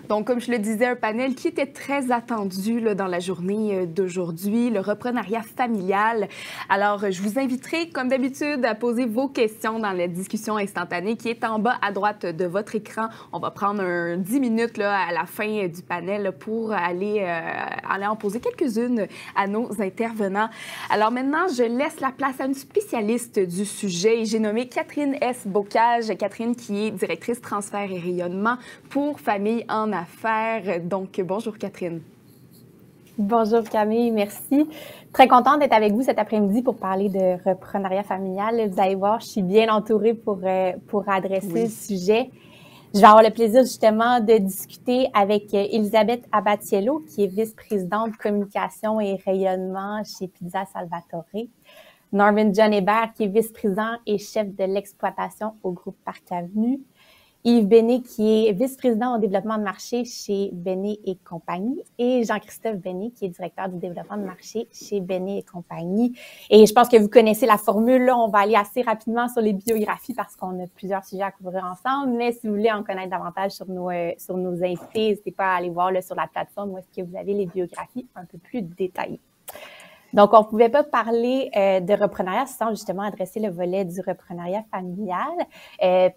Donc, comme je le disais, un panel qui était très attendu là, dans la journée d'aujourd'hui, le reprenariat familial. Alors, je vous inviterai, comme d'habitude, à poser vos questions dans la discussion instantanée qui est en bas à droite de votre écran. On va prendre 10 minutes là, à la fin du panel là, pour aller en poser quelques-unes à nos intervenants. Alors maintenant, je laisse la place à une spécialiste du sujet. J'ai nommé Catherine S. Bocage. Catherine qui est directrice transfert et rayonnement pour Famille en affaires. Donc, bonjour Catherine. Bonjour Camille, merci. Très contente d'être avec vous cet après-midi pour parler de reprenariat familial. Vous allez voir, je suis bien entourée pour adresser le sujet. Je vais avoir le plaisir justement de discuter avec Elisabeth Abatiello, qui est vice-présidente communication et rayonnement chez Pizza Salvatore. Norman John Hébert, qui est vice-président et chef de l'exploitation au groupe Parc Avenue. Yves Béné, qui est vice-président au développement de marché chez Béné et compagnie, et Jean-Christophe Béné, qui est directeur du développement de marché chez Béné et compagnie. Et je pense que vous connaissez la formule, là, on va aller assez rapidement sur les biographies parce qu'on a plusieurs sujets à couvrir ensemble, mais si vous voulez en connaître davantage sur nos invités, n'hésitez pas à aller voir là, sur la plateforme où est-ce que vous avez les biographies un peu plus détaillées. Donc, on ne pouvait pas parler de reprenariat sans justement adresser le volet du reprenariat familial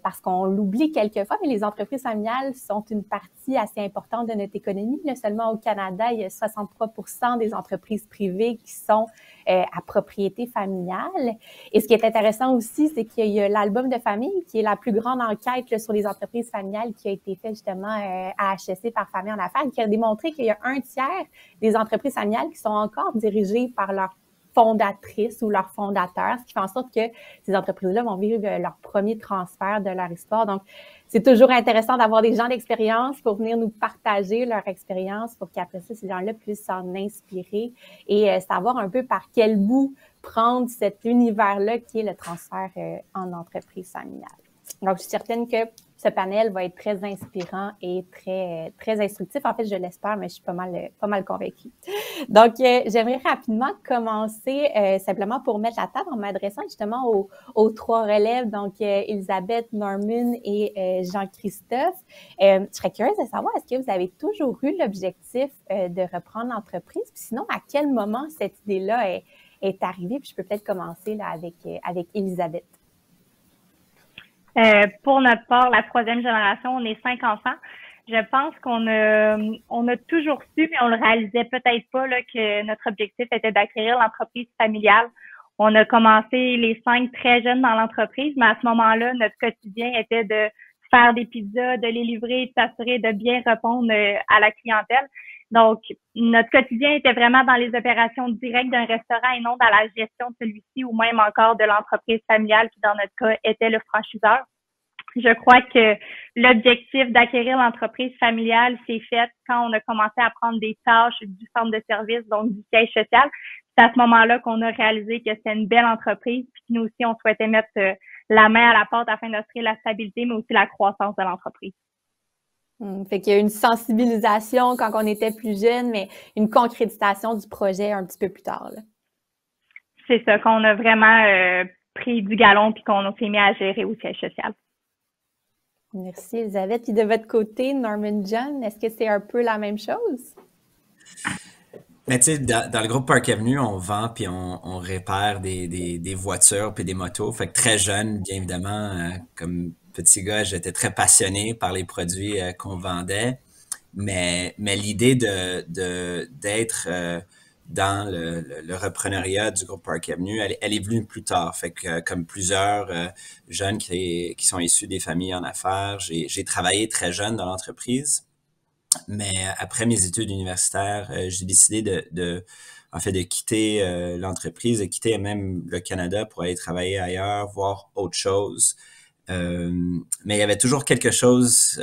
parce qu'on l'oublie quelquefois, mais les entreprises familiales sont une partie assez importante de notre économie. Là, seulement au Canada, il y a 63% des entreprises privées qui sont à propriété familiale. Et ce qui est intéressant aussi, c'est qu'il y a l'album de famille qui est la plus grande enquête là, sur les entreprises familiales qui a été faite justement à HEC par Famille en affaires, qui a démontré qu'il y a 1/3 des entreprises familiales qui sont encore dirigées par leur fondatrice ou leur fondateur, ce qui fait en sorte que ces entreprises-là vont vivre leur premier transfert de leur histoire. Donc, c'est toujours intéressant d'avoir des gens d'expérience pour venir nous partager leur expérience pour qu'après ça, ces gens-là puissent s'en inspirer et savoir un peu par quel bout prendre cet univers-là qui est le transfert en entreprise familiale. Donc, je suis certaine que ce panel va être très inspirant et très instructif. En fait, je l'espère, mais je suis pas mal convaincue. Donc, j'aimerais rapidement commencer simplement pour mettre la table en m'adressant justement aux trois relèves, donc Elisabeth, Norman et Jean-Christophe. Je serais curieuse de savoir, est-ce que vous avez toujours eu l'objectif de reprendre l'entreprise? Puis sinon, à quel moment cette idée-là est arrivée? Puis je peux peut-être commencer là, avec Elisabeth. Pour notre part, la troisième génération, on est 5 enfants. Je pense qu'on a toujours su, mais on le réalisait peut-être pas là, que notre objectif était d'acquérir l'entreprise familiale. On a commencé les 5 très jeunes dans l'entreprise, mais à ce moment-là, notre quotidien était de faire des pizzas, de les livrer, de s'assurer de bien répondre à la clientèle. Donc, notre quotidien était vraiment dans les opérations directes d'un restaurant et non dans la gestion de celui-ci ou même encore de l'entreprise familiale qui, dans notre cas, était le franchiseur. Je crois que l'objectif d'acquérir l'entreprise familiale s'est fait quand on a commencé à prendre des tâches du centre de service, donc du siège social. C'est à ce moment-là qu'on a réalisé que c'était une belle entreprise, puis nous aussi, on souhaitait mettre la main à la porte afin d'offrir la stabilité, mais aussi la croissance de l'entreprise. Fait qu'il y a une sensibilisation quand on était plus jeune, mais une concrétisation du projet un petit peu plus tard. Là. C'est ça, qu'on a vraiment pris du galon puis qu'on s'est mis à gérer au siège social. Merci, Elisabeth. Puis de votre côté, Norman John, est-ce que c'est un peu la même chose? Mais tu sais, dans le groupe Parc Avenue, on vend puis on répare des voitures puis des motos. Fait que très jeune, bien évidemment, comme petit gars, j'étais très passionné par les produits qu'on vendait. Mais l'idée d'être dans le reprenariat du groupe Parc Avenue, elle est venue plus tard. Fait que comme plusieurs jeunes qui sont issus des familles en affaires, j'ai travaillé très jeune dans l'entreprise. Mais après mes études universitaires, j'ai décidé en fait, de quitter l'entreprise, de quitter même le Canada pour aller travailler ailleurs, voir autre chose. Mais il y avait toujours quelque chose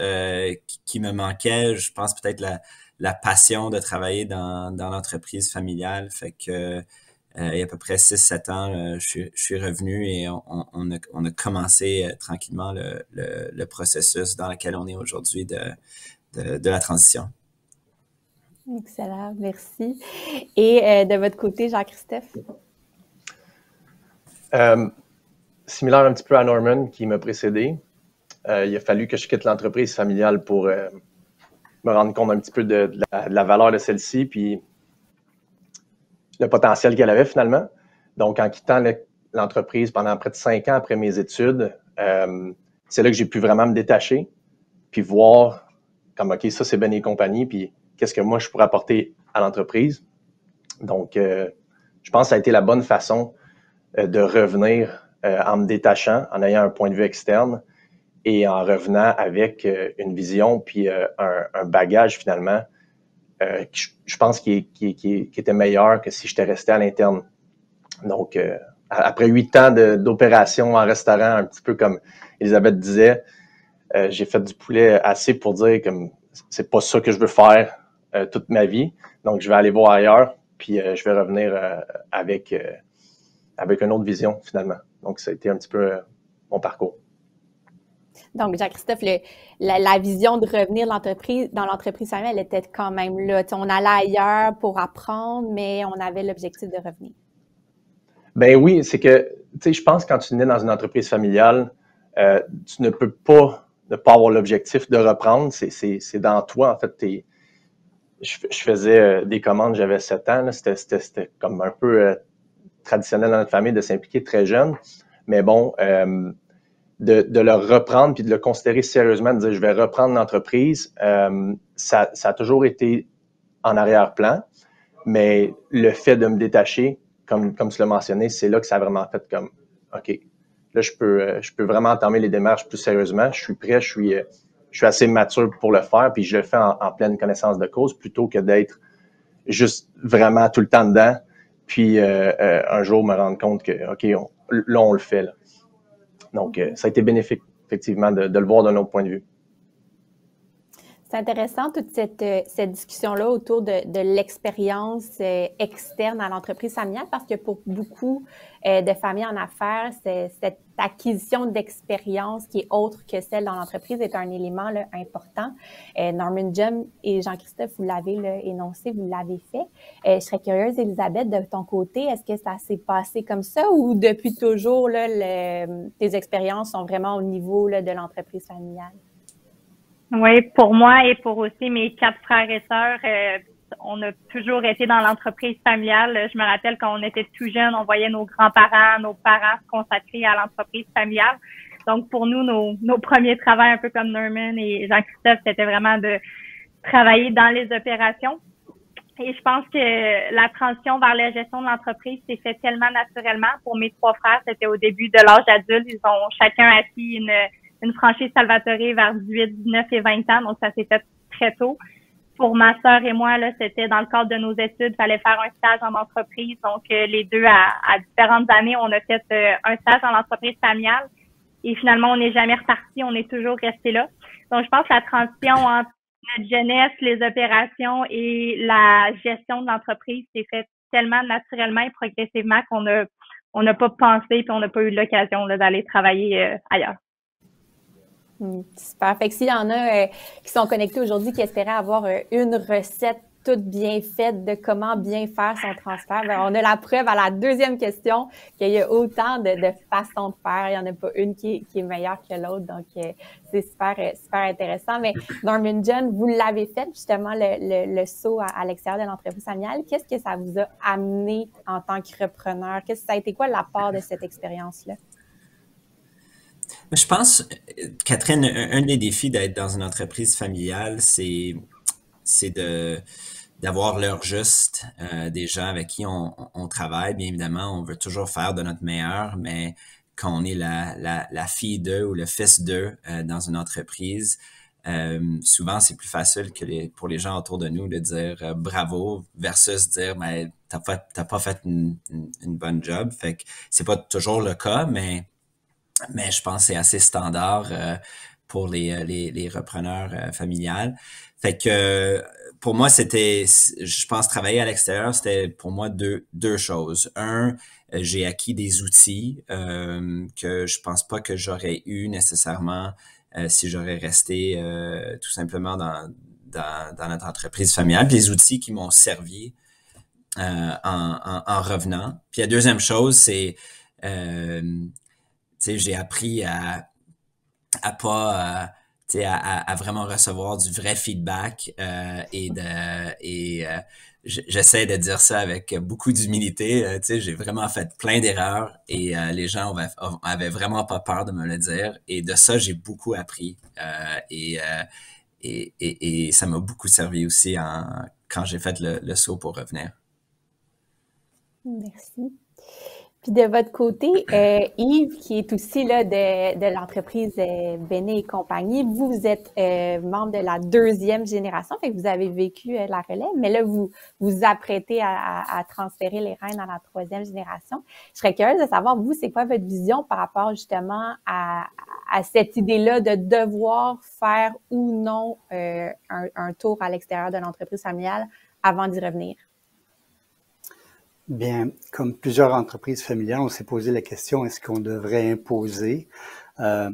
qui me manquait. Je pense peut-être la passion de travailler dans l'entreprise familiale. Fait que il y a à peu près 6-7 ans, je suis revenu et on a commencé tranquillement le processus dans lequel on est aujourd'hui de la transition. Excellent, merci. Et de votre côté, Jean-Christophe? Similaire un petit peu à Norman qui m'a précédé. Il a fallu que je quitte l'entreprise familiale pour me rendre compte un petit peu de la valeur de celle-ci, puis le potentiel qu'elle avait finalement. Donc, en quittant l'entreprise pendant près de 5 ans après mes études, c'est là que j'ai pu vraiment me détacher, puis voir comme, OK, ça, c'est Ben et compagnie, puis qu'est-ce que moi, je pourrais apporter à l'entreprise. Donc, je pense que ça a été la bonne façon de revenir en me détachant, en ayant un point de vue externe et en revenant avec une vision puis un bagage finalement je pense qui était meilleur que si j'étais resté à l'interne. Donc, après 8 ans d'opération en restaurant, un petit peu comme Elisabeth disait, j'ai fait du poulet assez pour dire comme c'est pas ça que je veux faire toute ma vie. Donc, je vais aller voir ailleurs, puis je vais revenir avec une autre vision finalement. Donc, ça a été un petit peu mon parcours. Donc, Jean-Christophe, la vision de revenir dans l'entreprise familiale, elle était quand même là. On allait ailleurs pour apprendre, mais on avait l'objectif de revenir. Ben oui, c'est que, tu sais, je pense que quand tu nais dans une entreprise familiale, tu ne peux pas ne pas avoir l'objectif de reprendre. C'est dans toi, en fait. Je faisais des commandes, j'avais 7 ans. C'était comme un peu traditionnel dans notre famille de s'impliquer très jeune. Mais bon, de le reprendre puis de le considérer sérieusement, de dire je vais reprendre l'entreprise, ça a toujours été en arrière-plan. Mais le fait de me détacher, comme tu l'as mentionné, c'est là que ça a vraiment fait comme OK, là, je peux vraiment entamer les démarches plus sérieusement. Je suis prêt, je suis assez mature pour le faire, puis je le fais en pleine connaissance de cause plutôt que d'être juste vraiment tout le temps dedans, puis un jour me rendre compte que OK, là, on le fait. Là. Donc, ça a été bénéfique, effectivement, de le voir d'un autre point de vue. C'est intéressant, toute cette discussion-là autour de l'expérience externe à l'entreprise familiale, parce que pour beaucoup de familles en affaires, cette acquisition d'expérience qui est autre que celle dans l'entreprise est un élément là, important. Norman Jum et Jean-Christophe, vous l'avez énoncé, vous l'avez fait. Je serais curieuse, Elisabeth, de ton côté, est-ce que ça s'est passé comme ça ou depuis toujours, là, tes expériences sont vraiment au niveau là, de l'entreprise familiale? Oui, pour moi et pour aussi mes 4 frères et sœurs, on a toujours été dans l'entreprise familiale. Je me rappelle quand on était tout jeunes, on voyait nos grands-parents, nos parents se consacrer à l'entreprise familiale. Donc, pour nous, nos premiers travails, un peu comme Norman et Jean-Christophe, c'était vraiment de travailler dans les opérations. Et je pense que la transition vers la gestion de l'entreprise s'est faite tellement naturellement. Pour mes 3 frères, c'était au début de l'âge adulte. Ils ont chacun acquis une franchise Salvatore vers 18, 19 et 20 ans, donc ça s'est fait très tôt. Pour ma sœur et moi, là, c'était dans le cadre de nos études, il fallait faire un stage en entreprise, donc les deux, à différentes années, on a fait un stage dans l'entreprise familiale et finalement, on n'est jamais reparti, on est toujours resté là. Donc, je pense que la transition entre notre jeunesse, les opérations et la gestion de l'entreprise s'est faite tellement naturellement et progressivement qu'on n'a pas pensé puis on n'a pas eu l'occasion là, d'aller travailler ailleurs. Super. Fait que s'il y en a qui sont connectés aujourd'hui, qui espéraient avoir une recette toute bien faite de comment bien faire son transfert, bien, on a la preuve à la deuxième question qu'il y a autant de façons de faire. Il n'y en a pas une qui est meilleure que l'autre. Donc, c'est super intéressant. Mais Norman Jum, vous l'avez fait justement le saut à l'extérieur de l'entreprise familiale. Qu'est-ce que ça vous a amené en tant que repreneur? Ça a été quoi l'apport de cette expérience-là? Je pense, Catherine, un des défis d'être dans une entreprise familiale, c'est d'avoir l'heure juste des gens avec qui on travaille. Bien évidemment, on veut toujours faire de notre meilleur, mais quand on est la fille d'eux ou le fils d'eux dans une entreprise, souvent c'est plus facile que pour les gens autour de nous de dire bravo versus dire mais t'as pas fait une bonne job. Fait que c'est pas toujours le cas, mais je pense que c'est assez standard pour les repreneurs familiales. Fait que pour moi, je pense, travailler à l'extérieur, c'était pour moi deux choses. Un, j'ai acquis des outils que je pense pas que j'aurais eu nécessairement si j'aurais resté tout simplement dans notre entreprise familiale. Des outils qui m'ont servi en revenant. Puis la deuxième chose, c'est j'ai appris à pas à vraiment recevoir du vrai feedback j'essaie de dire ça avec beaucoup d'humilité. J'ai vraiment fait plein d'erreurs et les gens avaient vraiment pas peur de me le dire. Et de ça, j'ai beaucoup appris. Et ça m'a beaucoup servi aussi quand j'ai fait le saut pour revenir. Merci. Puis de votre côté, Yves, qui est aussi là de l'entreprise Béné et compagnie, vous êtes membre de la 2e génération, fait que vous avez vécu la relève, mais là, vous vous apprêtez à transférer les rênes à la 3e génération. Je serais curieuse de savoir, vous, c'est quoi votre vision par rapport justement à cette idée-là de devoir faire ou non un tour à l'extérieur de l'entreprise familiale avant d'y revenir? Bien, comme plusieurs entreprises familiales, on s'est posé la question, est-ce qu'on devrait imposer un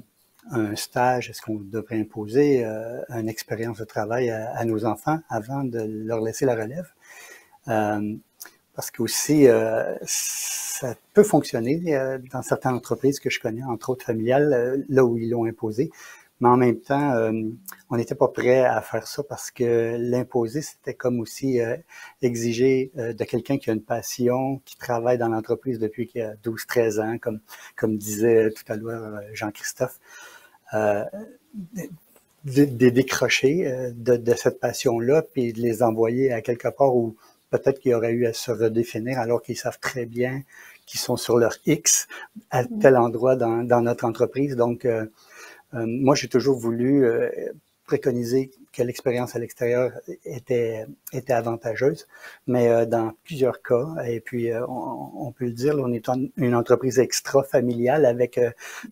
stage, est-ce qu'on devrait imposer une expérience de travail à nos enfants avant de leur laisser la relève? Parce qu'aussi, ça peut fonctionner dans certaines entreprises que je connais, entre autres familiales, là où ils l'ont imposé. Mais en même temps, on n'était pas prêt à faire ça parce que l'imposer, c'était comme aussi exiger de quelqu'un qui a une passion, qui travaille dans l'entreprise depuis qu'il a 12-13 ans, comme disait tout à l'heure Jean-Christophe, de décrocher de cette passion-là, puis de les envoyer à quelque part où peut-être qu'ils auraient eu à se redéfinir alors qu'ils savent très bien qu'ils sont sur leur X à tel endroit dans notre entreprise. Donc, moi, j'ai toujours voulu préconiser que l'expérience à l'extérieur était avantageuse, mais dans plusieurs cas, et puis on peut le dire, là, on est une entreprise extra-familiale avec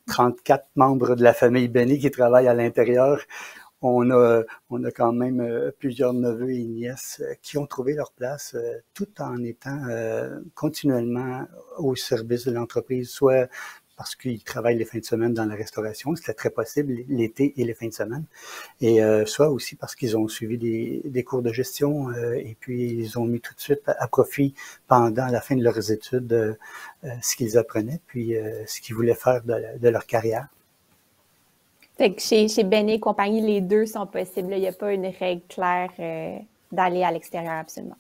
34 membres de la famille Béné qui travaillent à l'intérieur. On a quand même plusieurs neveux et nièces qui ont trouvé leur place tout en étant continuellement au service de l'entreprise, soit parce qu'ils travaillent les fins de semaine dans la restauration, c'était très possible l'été et les fins de semaine, et soit aussi parce qu'ils ont suivi des cours de gestion et puis ils ont mis tout de suite à profit pendant la fin de leurs études ce qu'ils apprenaient, puis ce qu'ils voulaient faire de leur carrière. Fait que chez Béné et compagnie, les deux sont possibles. Il n'y a pas une règle claire d'aller à l'extérieur absolument.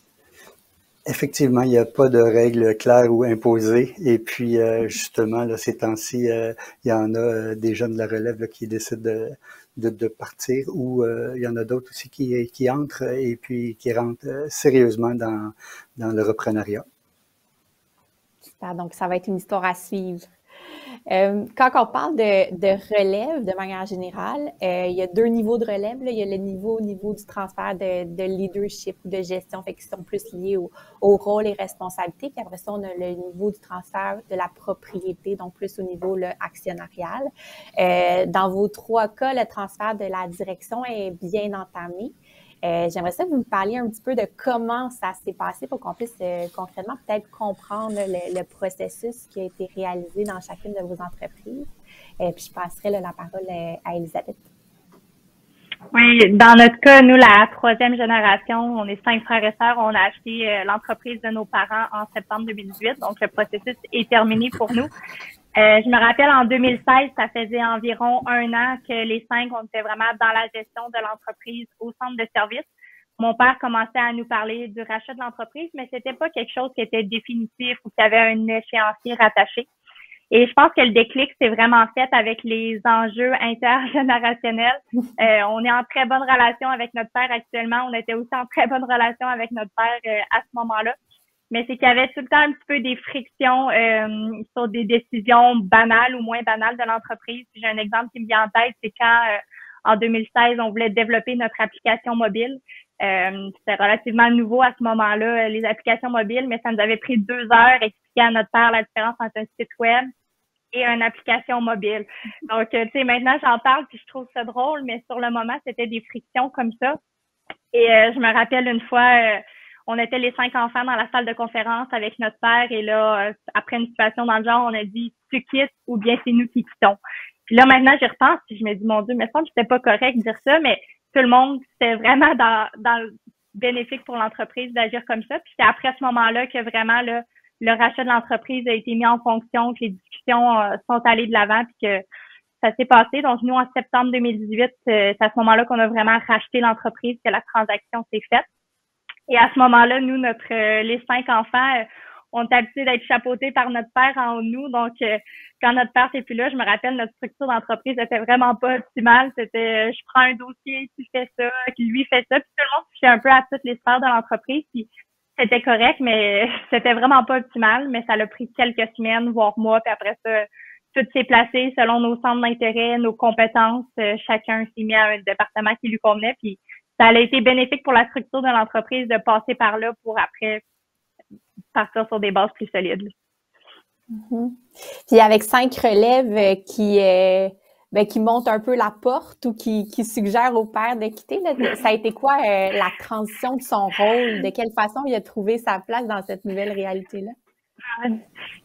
Effectivement, il n'y a pas de règle claire ou imposée. Et puis, justement, là, ces temps-ci, il y en a des jeunes de la relève là, qui décident de partir, ou il y en a d'autres aussi qui entrent et puis qui rentrent sérieusement dans le reprenariat. Super, donc ça va être une histoire à suivre. Quand on parle de relève de manière générale, il y a 2 niveaux de relève. Là. Il y a le niveau du transfert de leadership ou de gestion, fait qui sont plus liés au rôle et responsabilités. Puis après ça, on a le niveau du transfert de la propriété, donc plus au niveau là, actionnarial. Dans vos 3 cas, le transfert de la direction est bien entamé. J'aimerais ça que vous me parliez un petit peu de comment ça s'est passé pour qu'on puisse concrètement peut-être comprendre le processus qui a été réalisé dans chacune de vos entreprises. Puis je passerai là, la parole à Elisabeth. Oui, dans notre cas, nous, la 3e génération, on est 5 frères et sœurs. On a acheté l'entreprise de nos parents en septembre 2018. Donc, le processus est terminé pour nous. Je me rappelle, en 2016, ça faisait environ 1 an que les 5, on était vraiment dans la gestion de l'entreprise au centre de service. Mon père commençait à nous parler du rachat de l'entreprise, mais c'était pas quelque chose qui était définitif ou qui avait un échéancier rattaché. Et je pense que le déclic s'est vraiment fait avec les enjeux intergénérationnels. On est en très bonne relation avec notre père actuellement. On était aussi en très bonne relation avec notre père à ce moment-là. Mais c'est qu'il y avait tout le temps un petit peu des frictions sur des décisions banales ou moins banales de l'entreprise. J'ai un exemple qui me vient en tête, c'est quand en 2016, on voulait développer notre application mobile. C'était relativement nouveau à ce moment-là, les applications mobiles, mais ça nous avait pris 2 heures à expliquer à notre père la différence entre un site web et une application mobile. Donc, tu sais, maintenant, j'en parle puis je trouve ça drôle, mais sur le moment, c'était des frictions comme ça. Et je me rappelle une fois, on était les 5 enfants dans la salle de conférence avec notre père et là, après une situation dans le genre, on a dit « tu quittes ou bien c'est nous qui quittons ». Puis là, maintenant, j'y repense puis je me dis « mon Dieu, mais ça, c'était pas correct de dire ça », mais tout le monde, c'était vraiment dans le bénéfique pour l'entreprise d'agir comme ça. Puis c'est après ce moment-là que vraiment là, le rachat de l'entreprise a été mis en fonction, que les discussions sont allées de l'avant puis que ça s'est passé. Donc, nous, en septembre 2018, c'est à ce moment-là qu'on a vraiment racheté l'entreprise, que la transaction s'est faite. Et à ce moment-là, nous, les 5 enfants, on est habitués d'être chapeautés par notre père en haut de nous. Donc, quand notre père n'est plus là, je me rappelle, notre structure d'entreprise était vraiment pas optimale. C'était, je prends un dossier, tu fais ça, puis lui fait ça. Puis tout le monde touchait un peu à toutes les sphères de l'entreprise. Puis c'était correct, mais c'était vraiment pas optimal. Mais ça a pris quelques semaines, voire mois. Puis après ça, tout s'est placé selon nos centres d'intérêt, nos compétences. Chacun s'est mis à un département qui lui convenait. Puis ça a été bénéfique pour la structure de l'entreprise de passer par là pour après partir sur des bases plus solides. Mm-hmm. Puis avec 5 relèves qui montent un peu la porte ou qui suggèrent au père de quitter, là, ça a été quoi la transition de son rôle? De quelle façon il a trouvé sa place dans cette nouvelle réalité-là?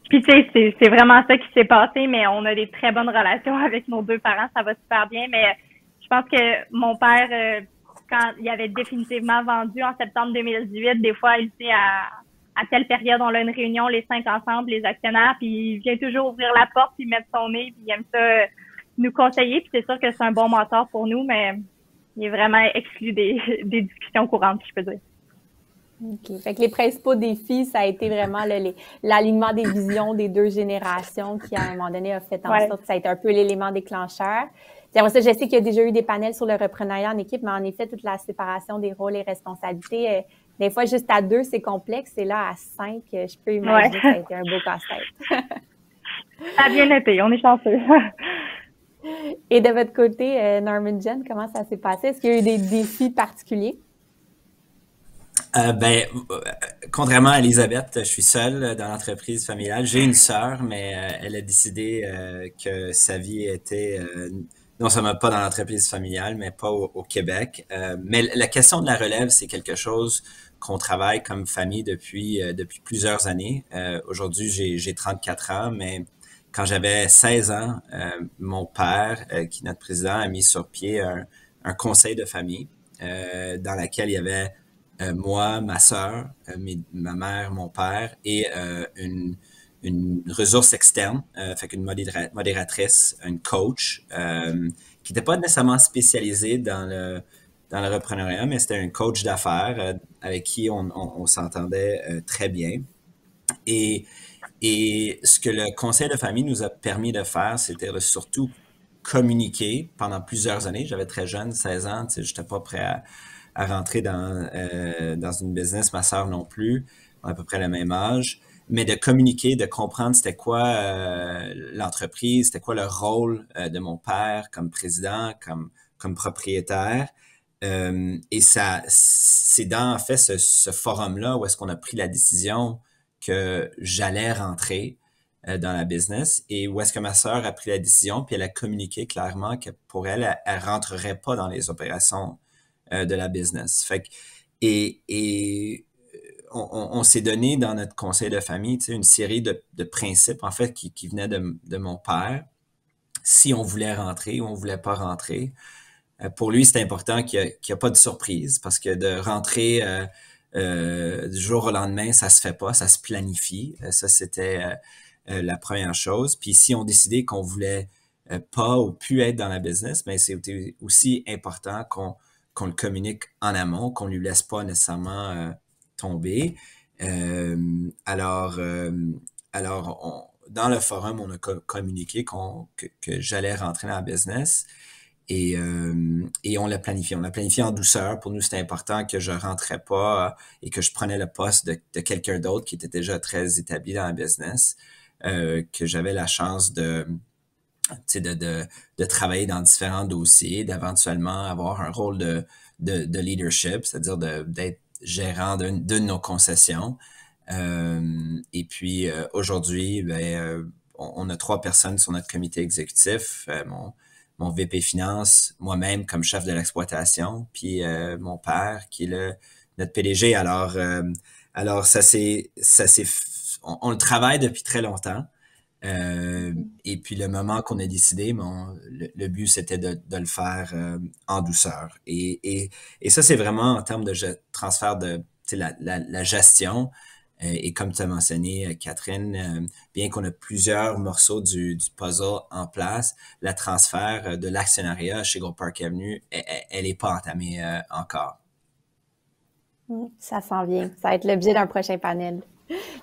Puis tu sais, c'est vraiment ça qui s'est passé, mais on a des très bonnes relations avec nos 2 parents, ça va super bien, mais je pense que mon père, quand il avait définitivement vendu en septembre 2018, des fois, il dit à telle période, on a une réunion, les 5 ensemble, les actionnaires, puis il vient toujours ouvrir la porte, puis mettre son nez, puis il aime ça nous conseiller, puis c'est sûr que c'est un bon mentor pour nous, mais il est vraiment exclu des discussions courantes, si je peux dire. OK. Fait que les principaux défis, ça a été vraiment l'alignement des visions des 2 générations qui, à un moment donné, a fait en sorte que ça a été un peu l'élément déclencheur. Puis après ça, je sais qu'il y a déjà eu des panels sur le reprenariat en équipe, mais en effet, toute la séparation des rôles et responsabilités, des fois, juste à 2, c'est complexe. Et là, à 5, je peux imaginer que ça a été un beau casse-tête. Ça a bien été. On est chanceux. Et de votre côté, Norman Jen, comment ça s'est passé? Est-ce qu'il y a eu des défis particuliers? Contrairement à Elisabeth, je suis seul dans l'entreprise familiale. J'ai une sœur, mais elle a décidé que sa vie était non seulement pas dans l'entreprise familiale, mais pas au Québec. Mais la question de la relève, c'est quelque chose qu'on travaille comme famille depuis plusieurs années. Aujourd'hui, j'ai 34 ans, mais quand j'avais 16 ans, mon père, qui est notre président, a mis sur pied un conseil de famille dans laquelle il y avait moi, ma sœur, ma mère, mon père et une ressource externe, fait qu'une modératrice, une coach, qui n'était pas nécessairement spécialisée dans le reprenariat, mais c'était un coach d'affaires avec qui on s'entendait très bien. Et ce que le conseil de famille nous a permis de faire, c'était de surtout communiquer pendant plusieurs années. J'avais très jeune, 16 ans, tu sais, j'étais pas prêt à rentrer dans une business, ma sœur non plus, on a à peu près le même âge, mais de communiquer, de comprendre c'était quoi l'entreprise, c'était quoi le rôle de mon père comme président, comme propriétaire. Et ça, c'est dans en fait ce forum-là où est-ce qu'on a pris la décision que j'allais rentrer dans la business et où est-ce que ma sœur a pris la décision puis elle a communiqué clairement que pour elle rentrerait pas dans les opérations de la business. Fait que, et on s'est donné dans notre conseil de famille, tu sais, une série de principes, en fait, qui venaient de mon père. Si on voulait rentrer ou on voulait pas rentrer. Pour lui, c'est important qu'il y a pas de surprise parce que de rentrer du jour au lendemain, ça se fait pas, ça se planifie. Ça, c'était la première chose. Puis si on décidait qu'on voulait pas ou plus être dans la business, mais c'est aussi important qu'on le communique en amont, qu'on lui laisse pas nécessairement tomber. Alors, dans le forum, on a communiqué que j'allais rentrer dans la business et on l'a planifié. On l'a planifié en douceur. Pour nous, c'était important que je rentrais pas et que je prenais le poste de quelqu'un d'autre qui était déjà très établi dans la business, que j'avais la chance de travailler dans différents dossiers, d'éventuellement avoir un rôle de leadership, c'est-à-dire d'être gérant d'une de nos concessions. Et puis aujourd'hui, on a 3 personnes sur notre comité exécutif, mon VP Finance, moi-même comme chef de l'exploitation, puis mon père qui est notre PDG. Alors on le travaille depuis très longtemps. Et puis le moment qu'on a décidé, le but c'était de le faire en douceur. Et ça c'est vraiment en termes de transfert de la gestion. Et comme tu as mentionné, Catherine, bien qu'on a plusieurs morceaux du puzzle en place, le transfert de l'actionnariat chez Groupe Park Avenue, elle n'est pas entamée encore. Ça s'en vient. Ça va être l'objet d'un prochain panel.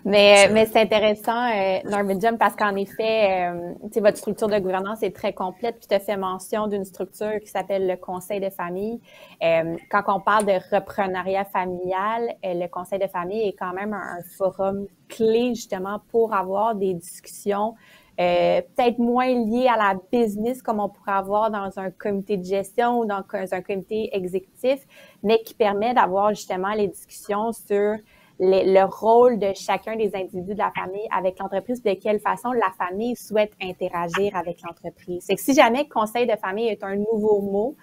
Mais c'est intéressant, Norman Jump, parce qu'en effet, votre structure de gouvernance est très complète, puis tu as fait mention d'une structure qui s'appelle le Conseil de famille. Quand on parle de reprenariat familial, le Conseil de famille est quand même un forum clé, justement, pour avoir des discussions peut-être moins liées à la business, comme on pourrait avoir dans un comité de gestion ou dans un comité exécutif, mais qui permet d'avoir justement les discussions sur le rôle de chacun des individus de la famille avec l'entreprise, de quelle façon la famille souhaite interagir avec l'entreprise. C'est que si jamais conseil de famille est un nouveau mot,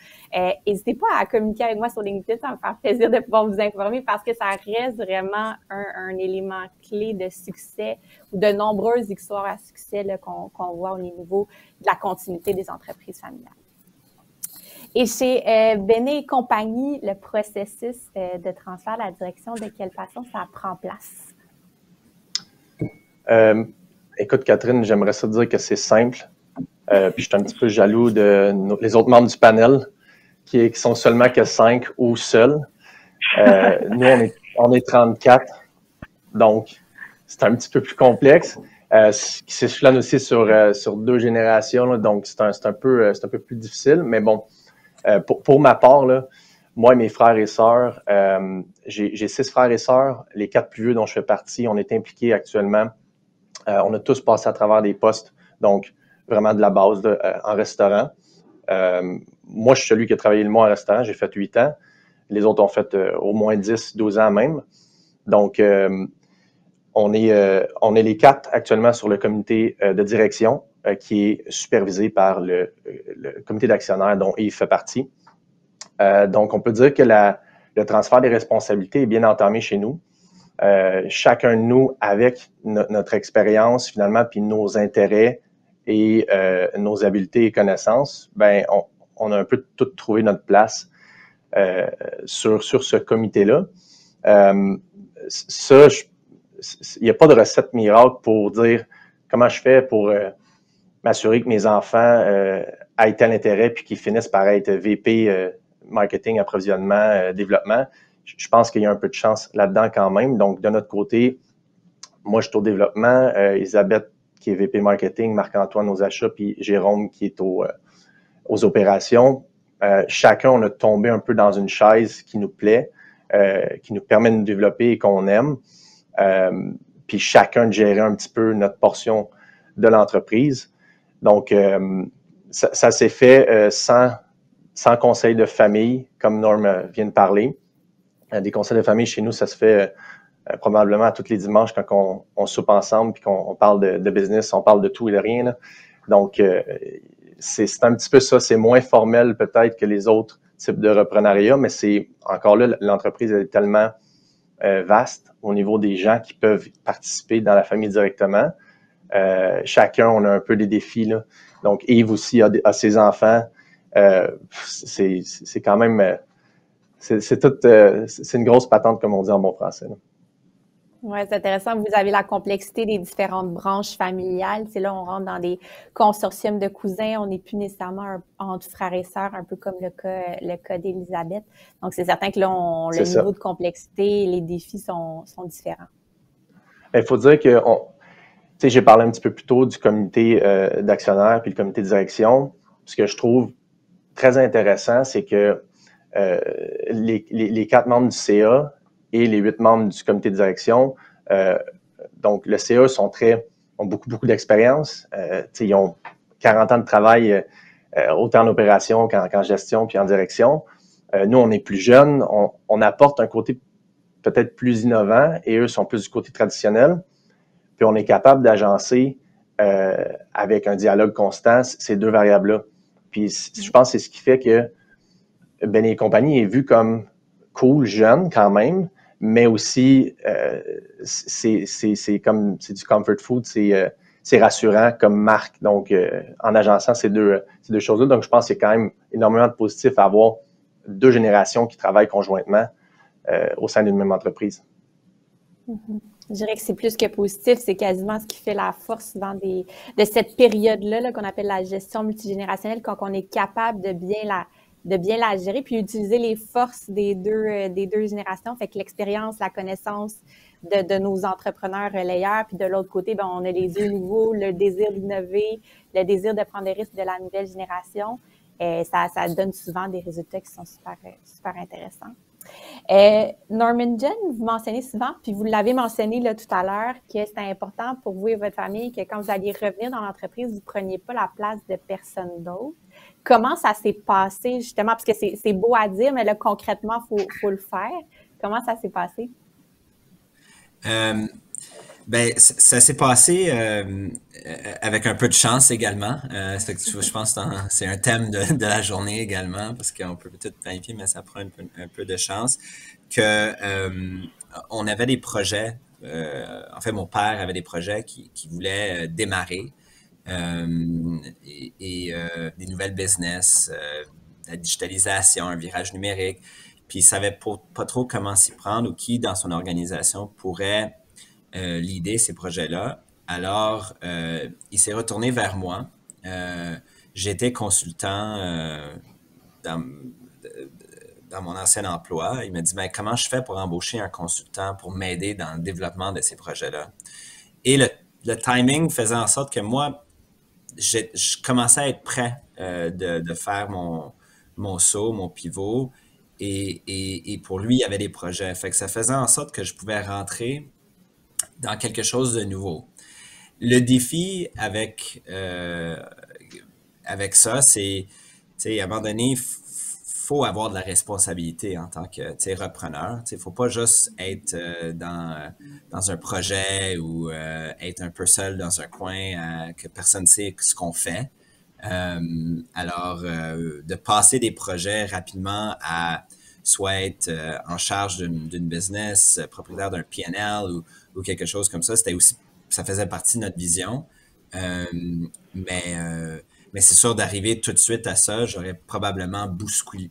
n'hésitez pas à communiquer avec moi sur LinkedIn, ça va me faire plaisir de pouvoir vous informer parce que ça reste vraiment un élément clé de succès ou de nombreuses histoires à succès qu'on voit au niveau de la continuité des entreprises familiales. Et chez Benet et compagnie, le processus de transfert à la direction, de quelle façon ça prend place? Écoute, Catherine, j'aimerais ça dire que c'est simple. Puis je suis un petit peu jaloux les autres membres du panel qui sont seulement que 5 ou seuls. Nous, on est 34, donc c'est un petit peu plus complexe. C'est cela aussi sur 2 générations, là, donc c'est un peu plus difficile, mais bon. Pour ma part, là, moi et mes frères et sœurs, j'ai 6 frères et sœurs. Les 4 plus vieux dont je fais partie, on est impliqués actuellement. On a tous passé à travers des postes, donc vraiment de la base en restaurant. Moi, je suis celui qui a travaillé le moins en restaurant. J'ai fait 8 ans. Les autres ont fait au moins 10, 12 ans même. Donc, on est les 4 actuellement sur le comité de direction qui est supervisé par le comité d'actionnaires dont Yves fait partie. Donc, on peut dire que le transfert des responsabilités est bien entamé chez nous. Chacun de nous, avec notre expérience finalement, puis nos intérêts et nos habiletés et connaissances, ben on a un peu tout trouvé notre place sur ce comité-là. Ça, il n'y a pas de recette miracle pour dire comment je fais pour m'assurer que mes enfants aient tel intérêt puis qu'ils finissent par être VP marketing, approvisionnement, développement. Je pense qu'il y a un peu de chance là-dedans quand même. Donc, de notre côté, moi, je suis au développement, Elisabeth qui est VP marketing, Marc-Antoine aux achats, puis Jérôme qui est aux opérations. Chacun, on a tombé un peu dans une chaise qui nous plaît, qui nous permet de nous développer et qu'on aime. Puis chacun de gérer un petit peu notre portion de l'entreprise. Donc, ça s'est fait sans conseil de famille, comme Norm vient de parler. Des conseils de famille, chez nous, ça se fait probablement tous les dimanches quand on soupe ensemble puis qu'on parle de business, on parle de tout et de rien. Là. Donc, c'est un petit peu ça. C'est moins formel peut-être que les autres types de reprenariat, mais c'est encore là, l'entreprise est tellement vaste au niveau des gens qui peuvent participer dans la famille directement. Chacun, on a un peu des défis. Là. Donc, Yves aussi a ses enfants. C'est quand même... c'est une grosse patente, comme on dit en bon français. Oui, c'est intéressant. Vous avez la complexité des différentes branches familiales. C'est là, on rentre dans des consortiums de cousins. On n'est plus nécessairement entre frères et sœurs, un peu comme le cas d'Elisabeth. Donc, c'est certain que là, le niveau de complexité, les défis sont différents. Il faut dire que, j'ai parlé un petit peu plus tôt du comité d'actionnaires puis le comité de direction. Ce que je trouve très intéressant, c'est que les 4 membres du CA et les 8 membres du comité de direction, donc le CA ont beaucoup d'expérience. Ils ont 40 ans de travail, autant en opération qu'en gestion puis en direction. Nous, on est plus jeunes, on apporte un côté peut-être plus innovant et eux sont plus du côté traditionnel. Puis on est capable d'agencer avec un dialogue constant ces 2 variables-là. Puis je pense que c'est ce qui fait que Benet et compagnie est vu comme cool, jeune quand même, mais aussi c'est du comfort food, c'est rassurant comme marque. Donc, en agençant ces deux choses-là, donc je pense qu'il y a quand même énormément de positif à avoir 2 générations qui travaillent conjointement au sein d'une même entreprise. Je dirais que c'est plus que positif, c'est quasiment ce qui fait la force souvent de cette période-là là, qu'on appelle la gestion multigénérationnelle, quand on est capable de bien la gérer, puis utiliser les forces des deux générations, fait que l'expérience, la connaissance de nos entrepreneurs relayeurs, puis de l'autre côté, ben, on a les yeux nouveaux, le désir d'innover, le désir de prendre des risques de la nouvelle génération. Ça donne souvent des résultats qui sont super intéressants. Norman Jen, vous mentionnez souvent, puis vous l'avez mentionné là, tout à l'heure, que c'était important pour vous et votre famille que quand vous alliez revenir dans l'entreprise, vous ne preniez pas la place de personne d'autre. Comment ça s'est passé, justement, parce que c'est beau à dire, mais là, concrètement, faut le faire. Comment ça s'est passé? Ben, ça s'est passé avec un peu de chance également. Je pense que c'est un thème de la journée également, parce qu'on peut peut-être planifier, mais ça prend un peu de chance. On avait des projets, en fait, mon père avait des projets qui voulaient démarrer, des nouvelles business, la digitalisation, un virage numérique, puis il savait pas trop comment s'y prendre ou qui dans son organisation pourrait l'idée, ces projets-là. Alors, il s'est retourné vers moi. J'étais consultant dans mon ancien emploi. Il m'a dit, ben, comment je fais pour embaucher un consultant pour m'aider dans le développement de ces projets-là? Et le timing faisait en sorte que moi, je commençais à être prêt de faire mon saut, mon pivot. Et pour lui, il y avait des projets. Fait que ça faisait en sorte que je pouvais rentrer dans quelque chose de nouveau. Le défi avec ça, c'est, à un moment donné, faut avoir de la responsabilité en tant que repreneur. Il ne faut pas juste être dans un projet ou être un peu seul dans un coin que personne ne sait ce qu'on fait. Alors, de passer des projets rapidement à soit être en charge d'une business, propriétaire d'un P&L ou quelque chose comme ça, ça faisait partie de notre vision. Mais c'est sûr, d'arriver tout de suite à ça, j'aurais probablement bousculé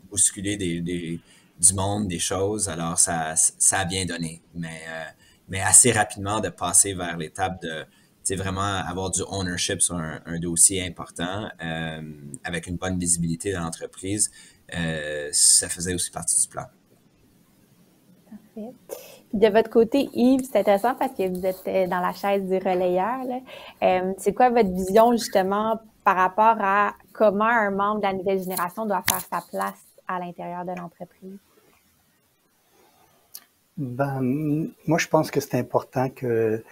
du monde, des choses. Alors, ça a bien donné. Mais assez rapidement, de passer vers l'étape de vraiment avoir du ownership sur un dossier important avec une bonne visibilité dans l'entreprise, ça faisait aussi partie du plan. Parfait. De votre côté, Yves, c'est intéressant parce que vous êtes dans la chaise du relayeur. C'est quoi votre vision justement par rapport à comment un membre de la nouvelle génération doit faire sa place à l'intérieur de l'entreprise? Ben, moi, je pense que c'est important que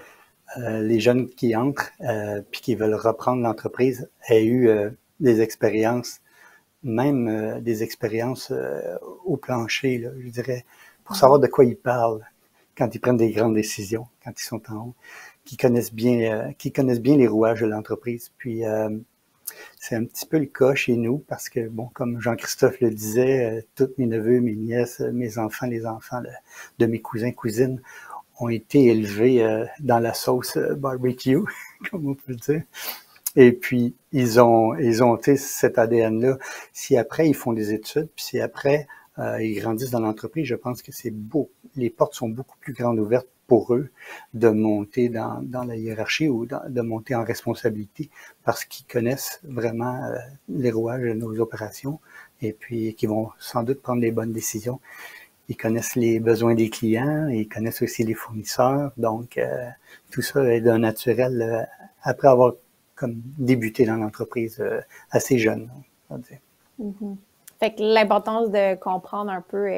les jeunes qui entrent puis qui veulent reprendre l'entreprise aient eu des expériences, même des expériences au plancher, là, je dirais, pour savoir de quoi ils parlent quand ils prennent des grandes décisions, quand ils sont en haut, qui connaissent bien les rouages de l'entreprise. Puis c'est un petit peu le cas chez nous parce que, bon, comme Jean-Christophe le disait, tous mes neveux, mes nièces, mes enfants, les enfants de mes cousins, cousines ont été élevés dans la sauce barbecue, comme on peut le dire. Et puis, ils ont cet ADN-là. Si après, ils font des études, puis si après, ils grandissent dans l'entreprise, je pense que les portes sont beaucoup plus grandes ouvertes pour eux de monter dans la hiérarchie ou de monter en responsabilité parce qu'ils connaissent vraiment les rouages de nos opérations et puis qu'ils vont sans doute prendre les bonnes décisions. Ils connaissent les besoins des clients, ils connaissent aussi les fournisseurs. Donc, tout ça est d'un naturel après avoir comme débuté dans l'entreprise assez jeune, on va dire. Mm-hmm. Fait que l'importance de comprendre un peu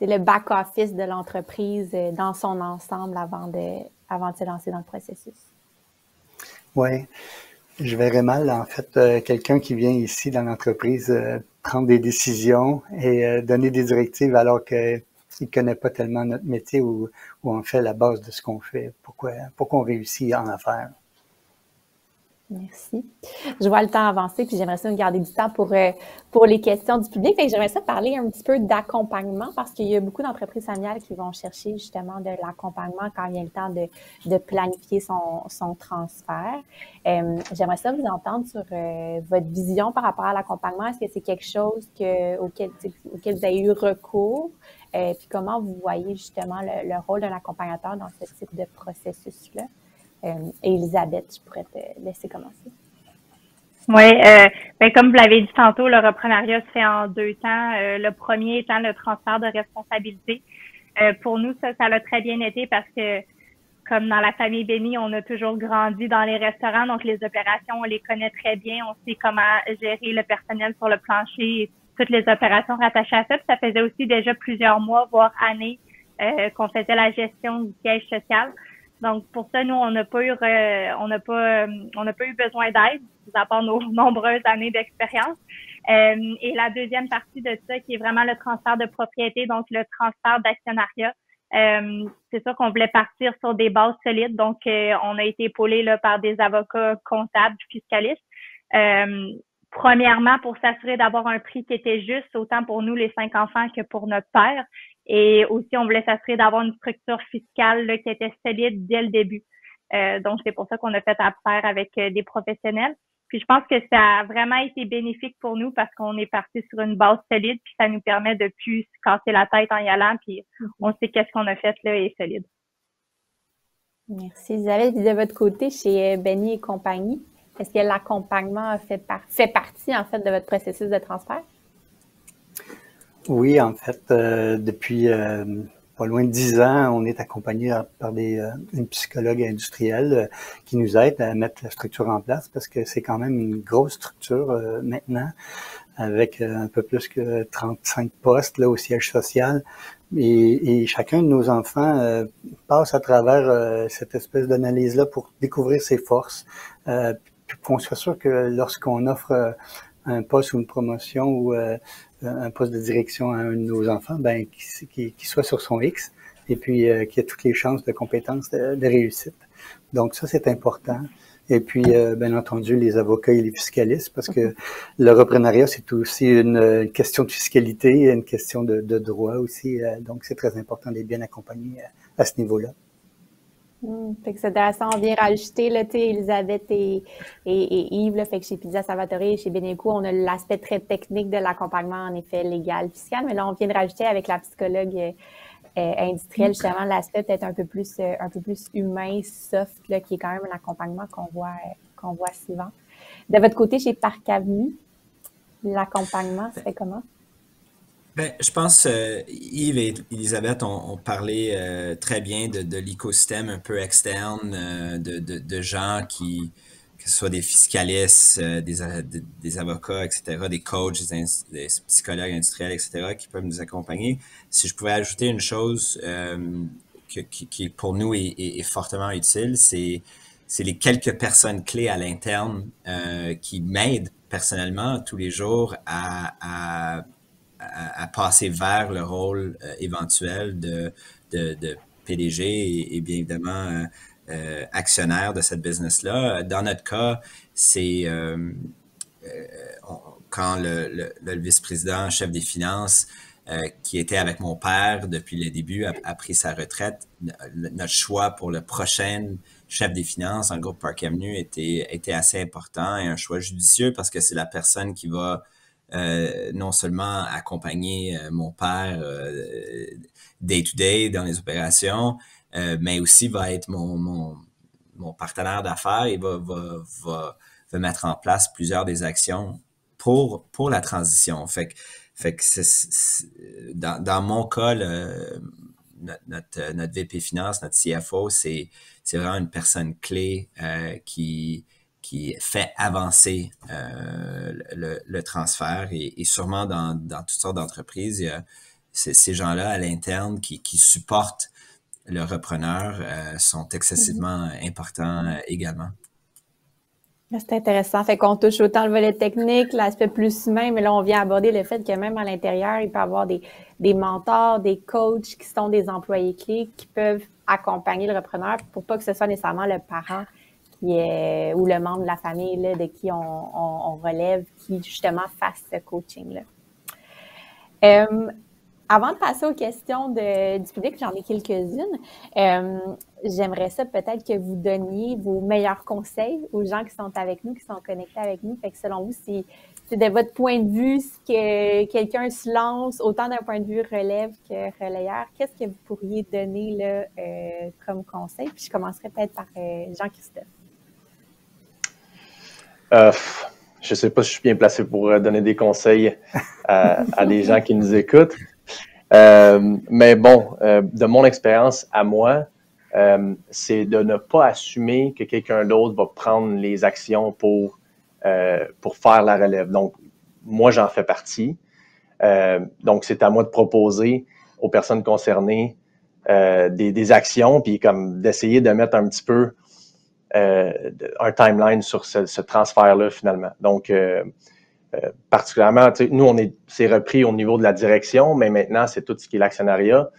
le back-office de l'entreprise dans son ensemble avant de se lancer dans le processus. Oui, je verrais mal, en fait, quelqu'un qui vient ici dans l'entreprise prendre des décisions et donner des directives alors qu'il ne connaît pas tellement notre métier ou en fait la base de ce qu'on fait, pourquoi on réussit en affaires. Merci. Je vois le temps avancer, puis j'aimerais ça nous garder du temps pour les questions du public. Fait que j'aimerais ça parler un petit peu d'accompagnement parce qu'il y a beaucoup d'entreprises familiales qui vont chercher justement de l'accompagnement quand vient le temps de planifier son transfert. J'aimerais ça vous entendre sur votre vision par rapport à l'accompagnement. Est-ce que c'est quelque chose auquel vous avez eu recours Puis comment vous voyez justement le rôle d'un accompagnateur dans ce type de processus-là? Elisabeth, je pourrais te laisser commencer. Oui, comme vous l'avez dit tantôt, le reprenariat se fait en 2 temps. Le premier étant le transfert de responsabilité. Pour nous, ça a très bien été parce que, comme dans la famille Béni, on a toujours grandi dans les restaurants, donc les opérations, on les connaît très bien. On sait comment gérer le personnel sur le plancher et toutes les opérations rattachées à ça. Puis ça faisait aussi déjà plusieurs mois, voire années, qu'on faisait la gestion du siège social. Donc pour ça, nous, on n'a pas eu besoin d'aide, à part nos nombreuses années d'expérience. Et la deuxième partie de ça, qui est vraiment le transfert de propriété, donc le transfert d'actionnariat. C'est sûr qu'on voulait partir sur des bases solides, donc on a été épaulé là par des avocats comptables, fiscalistes. Premièrement, pour s'assurer d'avoir un prix qui était juste, autant pour nous, les 5 enfants, que pour notre père. Et aussi, on voulait s'assurer d'avoir une structure fiscale là, qui était solide dès le début. Donc, c'est pour ça qu'on a fait affaire avec des professionnels. Puis, je pense que ça a vraiment été bénéfique pour nous parce qu'on est parti sur une base solide, puis ça nous permet de plus se casser la tête en y allant, puis on sait qu'est-ce qu'on a fait là est solide. Merci, Elisabeth. Puis de votre côté, chez Béni et compagnie, est-ce que l'accompagnement fait partie, en fait, de votre processus de transfert? Oui, en fait, depuis pas loin de 10 ans, on est accompagné par une psychologue industrielle qui nous aide à mettre la structure en place parce que c'est quand même une grosse structure maintenant avec un peu plus que 35 postes là au siège social. Et chacun de nos enfants passe à travers cette espèce d'analyse-là pour découvrir ses forces, puis qu'on soit sûr que lorsqu'on offre un poste ou une promotion ou un poste de direction à un de nos enfants, qu'il soit sur son X et puis qu'il ait toutes les chances de compétences de réussite. Donc ça, c'est important. Et puis, bien entendu, les avocats et les fiscalistes, parce que le reprenariat, c'est aussi une question de fiscalité, une question de droit aussi. Donc, c'est très important d'être bien accompagné à ce niveau-là. Fait que c'est intéressant, on vient rajouter, là, tu sais, Elisabeth et Yves, là, fait que chez Pizza Salvatore et chez Beneco, on a l'aspect très technique de l'accompagnement, en effet, légal, fiscal, mais là, on vient de rajouter avec la psychologue industrielle, justement, l'aspect peut-être un peu plus humain, soft, là, qui est quand même un accompagnement qu'on voit souvent. De votre côté, chez Parc Avenue, l'accompagnement, c'est comment? Ben, je pense Yves et Elisabeth ont parlé très bien de l'écosystème un peu externe, de gens que ce soit des fiscalistes, des avocats, etc., des coachs, des psychologues industriels, etc., qui peuvent nous accompagner. Si je pouvais ajouter une chose qui pour nous est fortement utile, c'est les quelques personnes clés à l'interne qui m'aident personnellement tous les jours à passer vers le rôle éventuel de PDG et bien évidemment actionnaire de cette business-là. Dans notre cas, c'est quand le vice-président, chef des finances, qui était avec mon père depuis le début, a pris sa retraite, notre choix pour le prochain chef des finances en groupe Park Avenue était assez important et un choix judicieux parce que c'est la personne qui va non seulement accompagner mon père day-to-day dans les opérations, mais aussi va être mon partenaire d'affaires et va mettre en place plusieurs des actions pour la transition. Fait que dans mon cas, notre VP Finance, notre CFO, c'est vraiment une personne clé qui fait avancer le transfert et sûrement dans toutes sortes d'entreprises, il y a ces gens-là à l'interne qui supportent le repreneur sont excessivement importants également. C'est intéressant. Fait qu'on touche autant le volet technique, l'aspect plus humain, mais là, on vient aborder le fait que même à l'intérieur, il peut y avoir des mentors, des coachs qui sont des employés clés qui peuvent accompagner le repreneur pour pas que ce soit nécessairement le parent ou le membre de la famille là, de qui on relève, qui justement fasse ce coaching-là. Avant de passer aux questions du public, j'en ai quelques-unes. J'aimerais ça peut-être que vous donniez vos meilleurs conseils aux gens qui sont avec nous, qui sont connectés avec nous. Fait que selon vous, c'est de votre point de vue, si que quelqu'un se lance, autant d'un point de vue relève que relayeur, qu'est-ce que vous pourriez donner là, comme conseil? Puis je commencerai peut-être par Jean-Christophe. Je ne sais pas si je suis bien placé pour donner des conseils à des gens qui nous écoutent. Mais bon, de mon expérience à moi, c'est de ne pas assumer que quelqu'un d'autre va prendre les actions pour faire la relève. Donc, moi, j'en fais partie. Donc, c'est à moi de proposer aux personnes concernées des actions, puis comme d'essayer de mettre un petit peu un timeline sur ce transfert-là, finalement. Donc, particulièrement, nous, c'est repris au niveau de la direction, mais maintenant, c'est tout ce qui est l'actionnariat.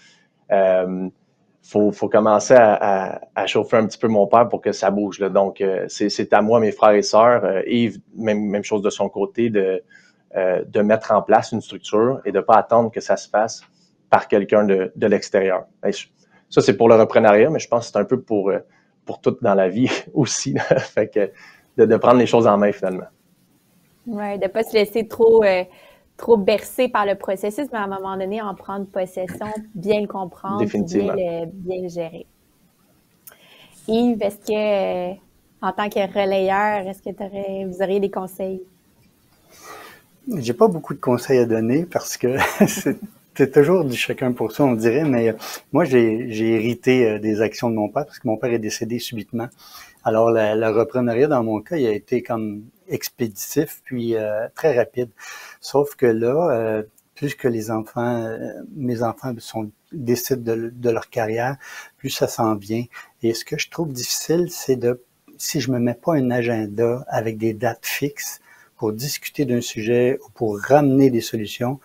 Faut commencer à chauffer un petit peu mon père pour que ça bouge, là. Donc, c'est à moi, mes frères et sœurs, Yves, même chose de son côté, de mettre en place une structure et de ne pas attendre que ça se fasse par quelqu'un de l'extérieur. Ça, c'est pour le reprenariat, mais je pense que c'est un peu pour tout dans la vie aussi. Fait que de prendre les choses en main, finalement. Oui, de ne pas se laisser trop bercer par le processus, mais à un moment donné, en prendre possession, bien le comprendre, bien le gérer. Yves, est-ce que, en tant que relayeur, est-ce que vous auriez des conseils? J'ai pas beaucoup de conseils à donner parce que c'est toujours du chacun pour soi, on dirait, mais moi, j'ai hérité des actions de mon père parce que mon père est décédé subitement. Alors, le reprenariat, dans mon cas, il a été comme expéditif, puis très rapide. Sauf que là, plus que mes enfants décident de leur carrière, plus ça s'en vient. Et ce que je trouve difficile, c'est si je me mets pas un agenda avec des dates fixes pour discuter d'un sujet ou pour ramener des solutions,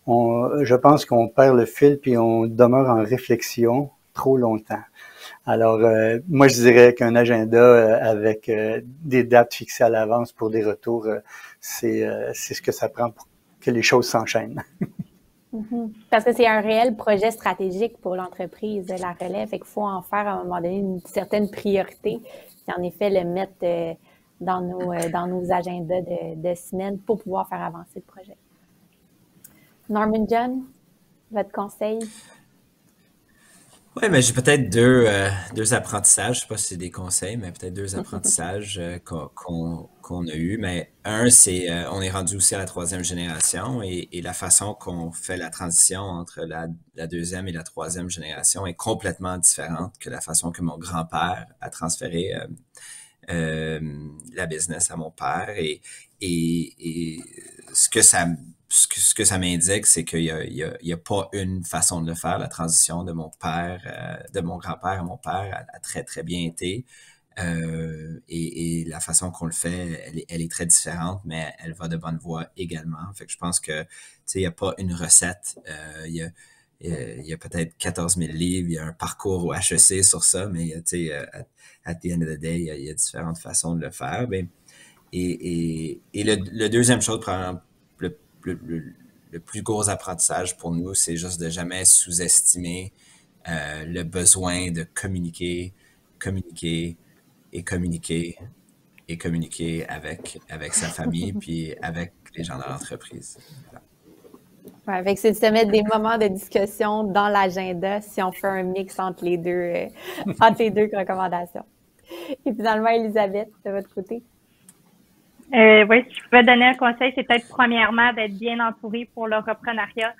je pense qu'on perd le fil puis on demeure en réflexion trop longtemps. Alors, moi, je dirais qu'un agenda avec des dates fixées à l'avance pour des retours, c'est ce que ça prend pour que les choses s'enchaînent. Parce que c'est un réel projet stratégique pour l'entreprise, la relève. Fait qu'il faut en faire à un moment donné une certaine priorité. Puis en effet, le mettre dans nos agendas de semaine pour pouvoir faire avancer le projet. Norman John, votre conseil? Oui, mais j'ai peut-être deux apprentissages. Je ne sais pas si c'est des conseils, mais peut-être deux apprentissages qu'on a eus. Mais un, c'est on est rendu aussi à la troisième génération et la façon qu'on fait la transition entre la deuxième et la troisième génération est complètement différente que la façon que mon grand-père a transféré la business à mon père. Et ce que ça m'indique, c'est qu'il y a pas une façon de le faire. La transition de mon grand-père à mon père a très, très bien été. Et la façon qu'on le fait, elle est très différente, mais elle va de bonne voie également. Fait que je pense que, il n'y a pas une recette. Il y a peut-être 14 000 livres, il y a un parcours au HEC sur ça, mais at the end of the day, il y a différentes façons de le faire. Et le deuxième chose, probablement, le plus gros apprentissage pour nous, c'est juste de jamais sous-estimer le besoin de communiquer avec sa famille puis avec les gens de l'entreprise. Voilà. Ouais, avec c'est de se mettre des moments de discussion dans l'agenda si on fait un mix entre les deux recommandations. Et finalement, Elisabeth, de votre côté? Oui, si je pouvais donner un conseil, c'est peut-être premièrement d'être bien entouré pour le reprenariat,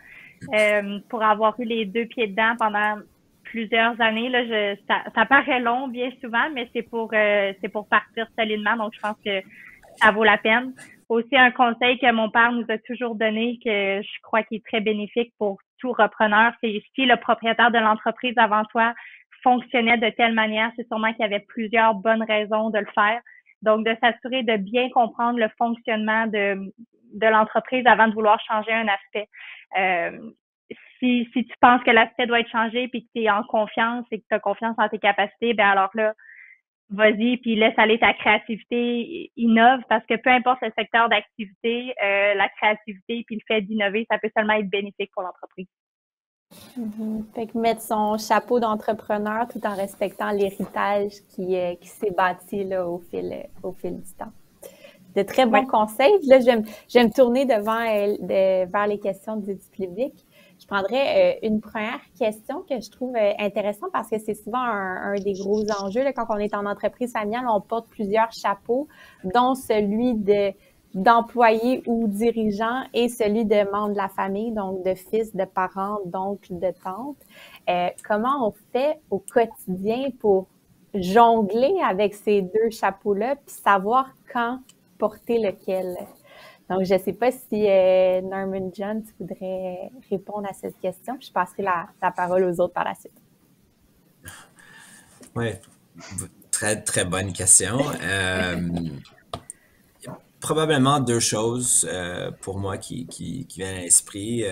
pour avoir eu les deux pieds dedans pendant plusieurs années. Là, ça paraît long bien souvent, mais c'est pour partir solidement, donc je pense que ça vaut la peine. Aussi, un conseil que mon père nous a toujours donné, que je crois qu'il est très bénéfique pour tout repreneur, c'est si le propriétaire de l'entreprise avant toi fonctionnait de telle manière, c'est sûrement qu'il y avait plusieurs bonnes raisons de le faire. Donc, de s'assurer de bien comprendre le fonctionnement de l'entreprise avant de vouloir changer un aspect. Si tu penses que l'aspect doit être changé puis que tu es en confiance et que tu as confiance en tes capacités, ben alors là, vas-y puis laisse aller ta créativité, innove, parce que peu importe le secteur d'activité, la créativité puis le fait d'innover, ça peut seulement être bénéfique pour l'entreprise. Fait que mettre son chapeau d'entrepreneur tout en respectant l'héritage qui s'est bâti là, au fil du temps. De très bons conseils. Là, je vais me tourner vers les questions du public. Je prendrais une première question que je trouve intéressante parce que c'est souvent un des gros enjeux. Là, quand on est en entreprise familiale, on porte plusieurs chapeaux, dont celui d'employé ou dirigeant et celui de membre de la famille, donc de fils, de parents, d'oncles, de tantes. Comment on fait au quotidien pour jongler avec ces deux chapeaux-là puis savoir quand porter lequel? Donc, je ne sais pas si Norman John, tu voudrais répondre à cette question. Je passerai la parole aux autres par la suite. Oui, très, très bonne question. Probablement deux choses pour moi qui viennent à l'esprit.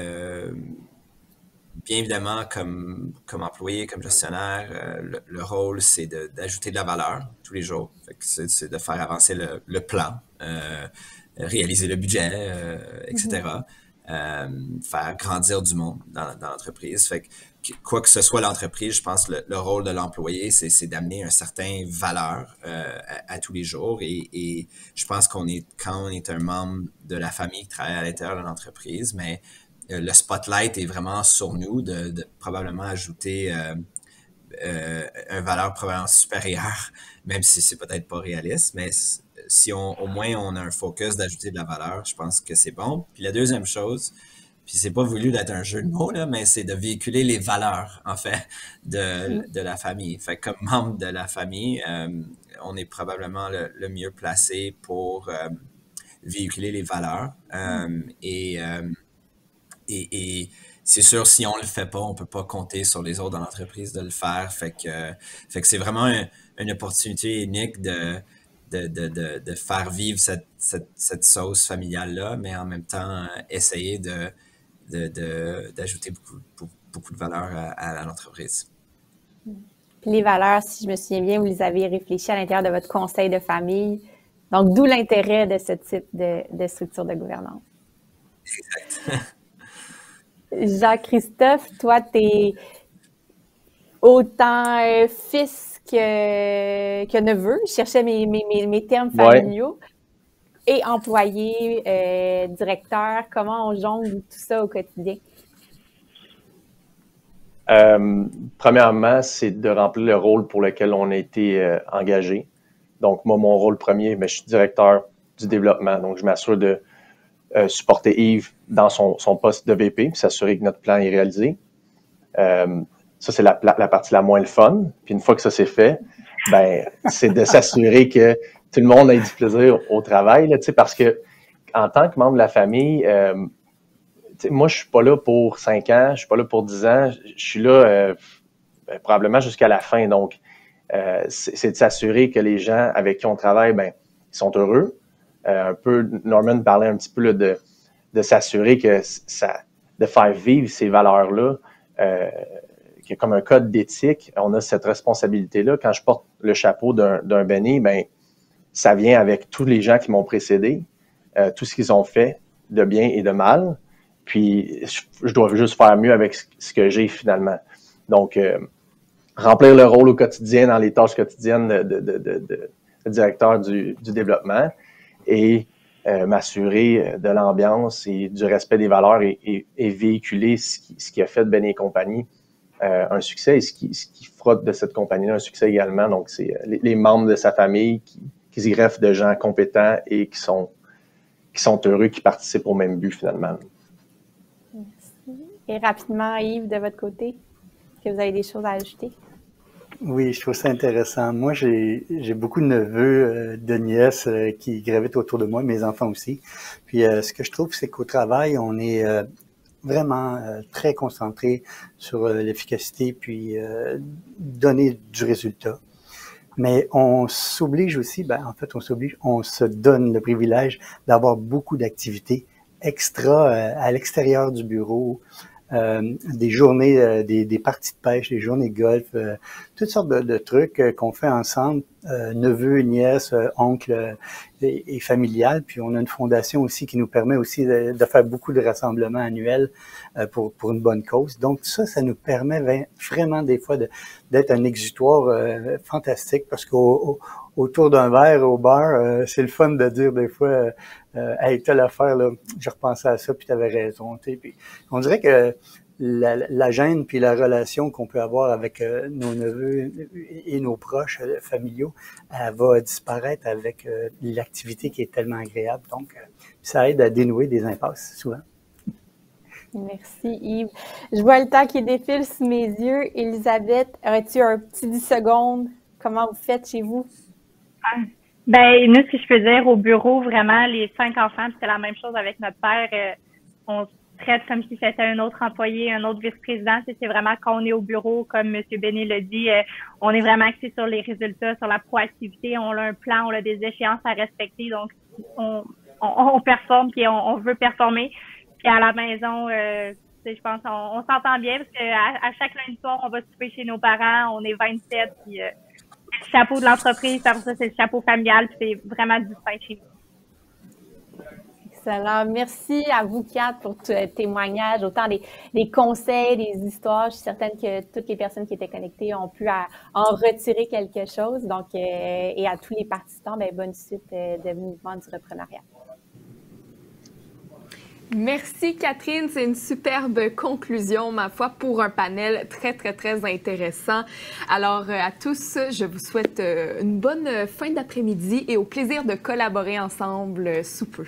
Bien évidemment, comme employé, comme gestionnaire, le rôle, c'est d'ajouter de la valeur tous les jours. C'est de faire avancer le plan, réaliser le budget, etc. Faire grandir du monde dans l'entreprise. Fait que quoi que ce soit l'entreprise, je pense que le rôle de l'employé, c'est d'amener un certain valeur à tous les jours. Et je pense quand on est un membre de la famille qui travaille à l'intérieur de l'entreprise, mais le spotlight est vraiment sur nous de probablement ajouter une valeur probablement supérieure, même si c'est peut-être pas réaliste, mais si au moins on a un focus d'ajouter de la valeur, je pense que c'est bon. Puis la deuxième chose, puis c'est pas voulu d'être un jeu de mots, là, mais c'est de véhiculer les valeurs, en fait, de la famille. Fait que comme membre de la famille, on est probablement le mieux placé pour véhiculer les valeurs. Et c'est sûr, si on le fait pas, on peut pas compter sur les autres dans l'entreprise de le faire. Fait que c'est vraiment une opportunité unique de faire vivre cette sauce familiale-là, mais en même temps, essayer d'ajouter beaucoup de valeur à l'entreprise. Puis les valeurs, si je me souviens bien, vous les avez réfléchies à l'intérieur de votre conseil de famille. Donc, d'où l'intérêt de ce type de structure de gouvernance. Exact. Jacques-Christophe, toi, t'es autant fils que neveu. Je cherchais mes termes familiaux. Ouais. Et employé, directeur. Comment on jongle tout ça au quotidien? Premièrement, c'est de remplir le rôle pour lequel on a été engagé. Donc, moi, mon rôle premier, je suis directeur du développement. Donc, je m'assure de supporter Yves dans son poste de VP, puis s'assurer que notre plan est réalisé. Ça, c'est la partie la moins le fun. Puis une fois que ça c'est fait, c'est de s'assurer que tout le monde ait du plaisir au travail, là, parce que en tant que membre de la famille, moi, je suis pas là pour 5 ans, je suis pas là pour 10 ans, je suis là probablement jusqu'à la fin. Donc, c'est de s'assurer que les gens avec qui on travaille, ils sont heureux. Un peu, Norman parlait un petit peu là, de s'assurer que de faire vivre ces valeurs-là, qu'il y a comme un code d'éthique, on a cette responsabilité-là. Quand je porte le chapeau d'un béni, ça vient avec tous les gens qui m'ont précédé, tout ce qu'ils ont fait de bien et de mal, puis je dois juste faire mieux avec ce que j'ai finalement. Donc, remplir le rôle au quotidien dans les tâches quotidiennes de directeur du développement, et m'assurer de l'ambiance et du respect des valeurs et véhiculer ce qui a fait de Ben et compagnie un succès et ce qui fera de cette compagnie-là un succès également. Donc, c'est les membres de sa famille qui se greffent de gens compétents et qui sont heureux, qui participent au même but finalement. Merci. Et rapidement, Yves, de votre côté, est-ce que vous avez des choses à ajouter? Oui, je trouve ça intéressant. Moi, j'ai beaucoup de neveux, de nièces qui gravitent autour de moi, mes enfants aussi. Puis, ce que je trouve, c'est qu'au travail, on est vraiment très concentré sur l'efficacité, puis donner du résultat. Mais on s'oblige aussi, on se donne le privilège d'avoir beaucoup d'activités extra à l'extérieur du bureau, des journées, des parties de pêche, des journées de golf, toutes sortes de trucs qu'on fait ensemble, neveux, nièces, oncles et familiales. Puis on a une fondation aussi qui nous permet aussi de faire beaucoup de rassemblements annuels pour une bonne cause. Donc ça nous permet vraiment des fois d'être un exutoire fantastique parce qu'autour d'un verre au bar, c'est le fun de dire des fois hey, telle affaire, là, je repensais à ça, puis tu avais raison. Puis on dirait que la gêne puis la relation qu'on peut avoir avec nos neveux et nos proches familiaux, elle va disparaître avec l'activité qui est tellement agréable. Donc, ça aide à dénouer des impasses, souvent. Merci Yves. Je vois le temps qui défile sous mes yeux. Elisabeth, aurais-tu un petit 10 secondes? Comment vous faites chez vous? Ben, nous, ce que je peux dire, au bureau, vraiment, les 5 enfants, c'est la même chose avec notre père. On se traite comme si c'était un autre employé, un autre vice-président. C'est vraiment quand on est au bureau, comme M. Béné l'a dit, on est vraiment axé sur les résultats, sur la proactivité. On a un plan, on a des échéances à respecter. Donc, on performe puis on veut performer. Puis à la maison, je pense on s'entend bien parce qu'à chaque lundi soir, on va souper chez nos parents. On est 27 puis le chapeau de l'entreprise, après ça, c'est le chapeau familial, puis c'est vraiment distinct chez nous. Excellent. Merci à vous quatre pour tout témoignage, autant des conseils, des histoires. Je suis certaine que toutes les personnes qui étaient connectées ont pu en retirer quelque chose. Donc, et à tous les participants, bonne suite de mouvement du reprenariat. Merci Catherine, c'est une superbe conclusion, ma foi, pour un panel très, très, très intéressant. Alors à tous, je vous souhaite une bonne fin d'après-midi et au plaisir de collaborer ensemble sous peu.